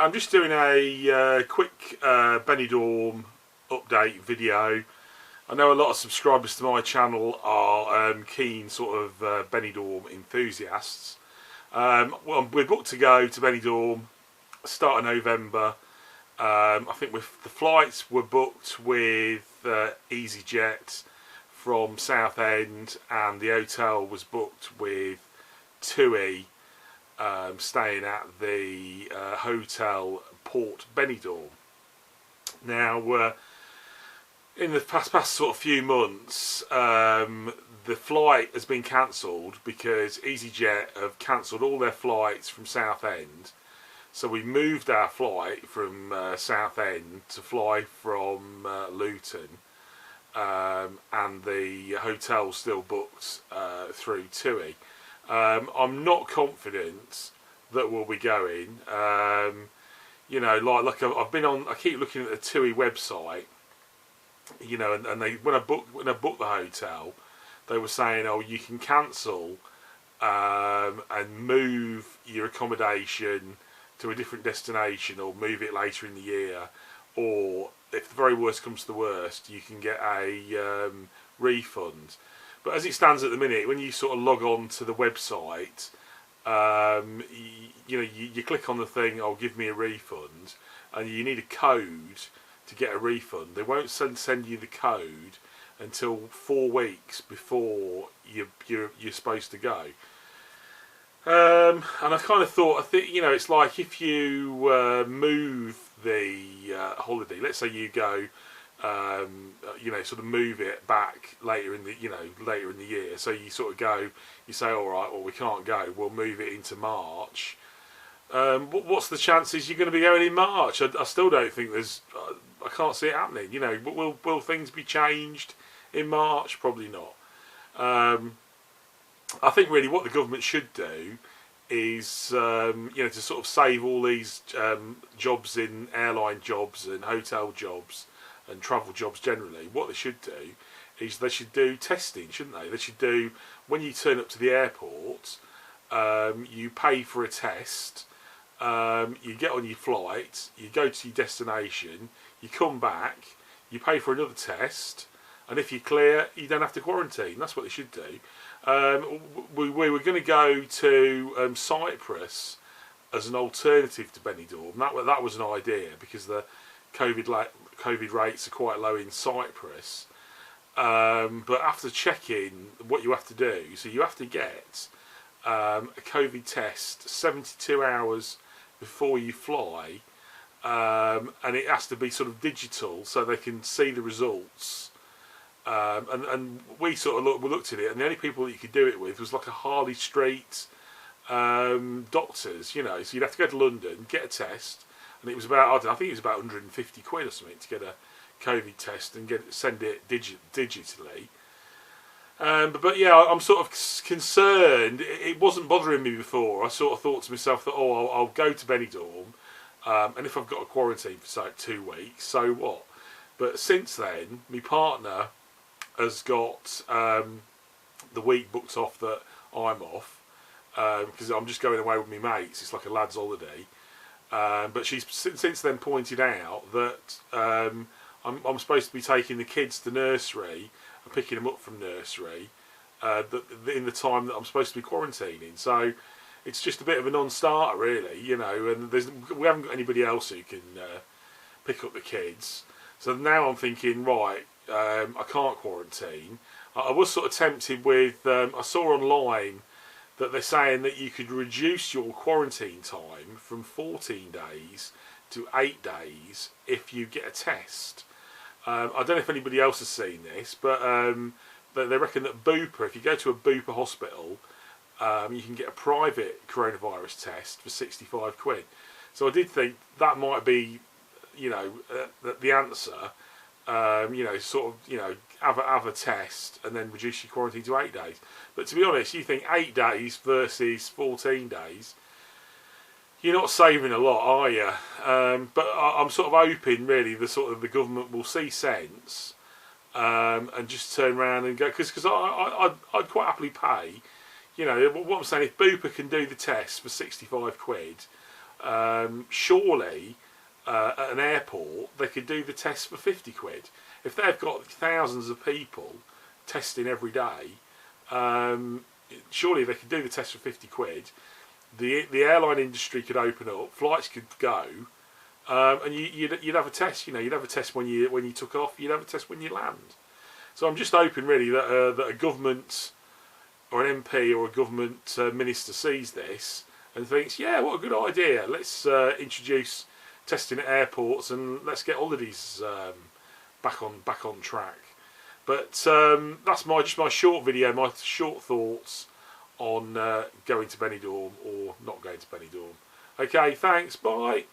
Right, I'm just doing a quick benidorm update video. I know a lot of subscribers to my channel are keen sort of benidorm enthusiasts. Well, we're booked to go to Benidorm start of November. I think the flights were booked with EasyJet from Southend, and the hotel was booked with TUI, staying at the hotel Port Benidorm. Now, in the past sort of few months, the flight has been cancelled because EasyJet have cancelled all their flights from Southend. So we moved our flight from Southend to fly from Luton, and the hotel's still booked through TUI. I'm not confident that we'll be going. You know, like I've been on. I keep looking at the TUI website. You know, and they when I booked the hotel, they were saying, oh, you can cancel and move your accommodation to a different destination, or move it later in the year, or if the very worst comes to the worst, you can get a refund. But as it stands at the minute, when you sort of log on to the website, you click on the thing, "Oh, give me a refund," and you need a code to get a refund. They won't send you the code until 4 weeks before you're supposed to go. And I kind of thought, I think, you know, it's like if you move the holiday. Let's say you go, you know, sort of move it back later in the year. So you sort of go, you say, all right, well, we can't go. We'll move it into March. What's the chances you're going to be going in March? I still don't think there's. I can't see it happening. You know, will things be changed in March? Probably not. I think really what the government should do is, you know, to sort of save all these jobs in airline jobs and hotel jobs and travel jobs generally, what they should do is they should do testing, shouldn't they? They should do, when you turn up to the airport, you pay for a test, you get on your flight, you go to your destination, you come back, you pay for another test, and if you're clear, you don't have to quarantine. That's what they should do. We were going to go to Cyprus as an alternative to Benidorm. That was an idea because the COVID rates are quite low in Cyprus. But after checking what you have to do, so you have to get a COVID test 72 hours before you fly, and it has to be sort of digital so they can see the results. And we sort of looked at it, and the only people that you could do it with was like a Harley Street doctors, you know. So you'd have to go to London, get a test, and it was about, I don't know, I think it was about 150 quid or something to get a COVID test and send it digitally. But yeah, I'm sort of concerned. It wasn't bothering me before. I sort of thought to myself that, oh, I'll go to Benidorm, and if I've got a quarantine for like 2 weeks, so what? But since then, my partner has got the week booked off that I'm off, because I'm just going away with my mates. It's like a lad's holiday. But she's since then pointed out that I'm supposed to be taking the kids to nursery and picking them up from nursery in the time that I'm supposed to be quarantining. So it's just a bit of a non-starter, really, you know. And we haven't got anybody else who can pick up the kids. So now I'm thinking, right, I can't quarantine. I was sort of tempted with, I saw online that they're saying that you could reduce your quarantine time from 14 days to 8 days if you get a test. I don't know if anybody else has seen this, but they reckon that Bupa, if you go to a Bupa hospital, you can get a private coronavirus test for 65 quid. So I did think that might be, you know, the answer. You know, sort of, you know, have a test and then reduce your quarantine to 8 days. But to be honest, you think 8 days versus 14 days, you're not saving a lot, are you? But I'm sort of hoping, really, the government will see sense and just turn around and go, because I'd quite happily pay. You know, what I'm saying, if Bupa can do the test for 65 quid, surely at an airport they could do the test for 50 quid. If they've got thousands of people testing every day, surely they could do the test for 50 quid. The airline industry could open up, flights could go, and you'd have a test. You know, you'd have a test when you took off. You'd have a test when you land. So I'm just hoping really that a government or an MP or a government minister sees this and thinks, yeah, what a good idea. Let's introduce testing at airports and let's get holidays back on track. But that's just my short video, my short thoughts on going to Benidorm or not going to Benidorm. Okay, thanks, bye.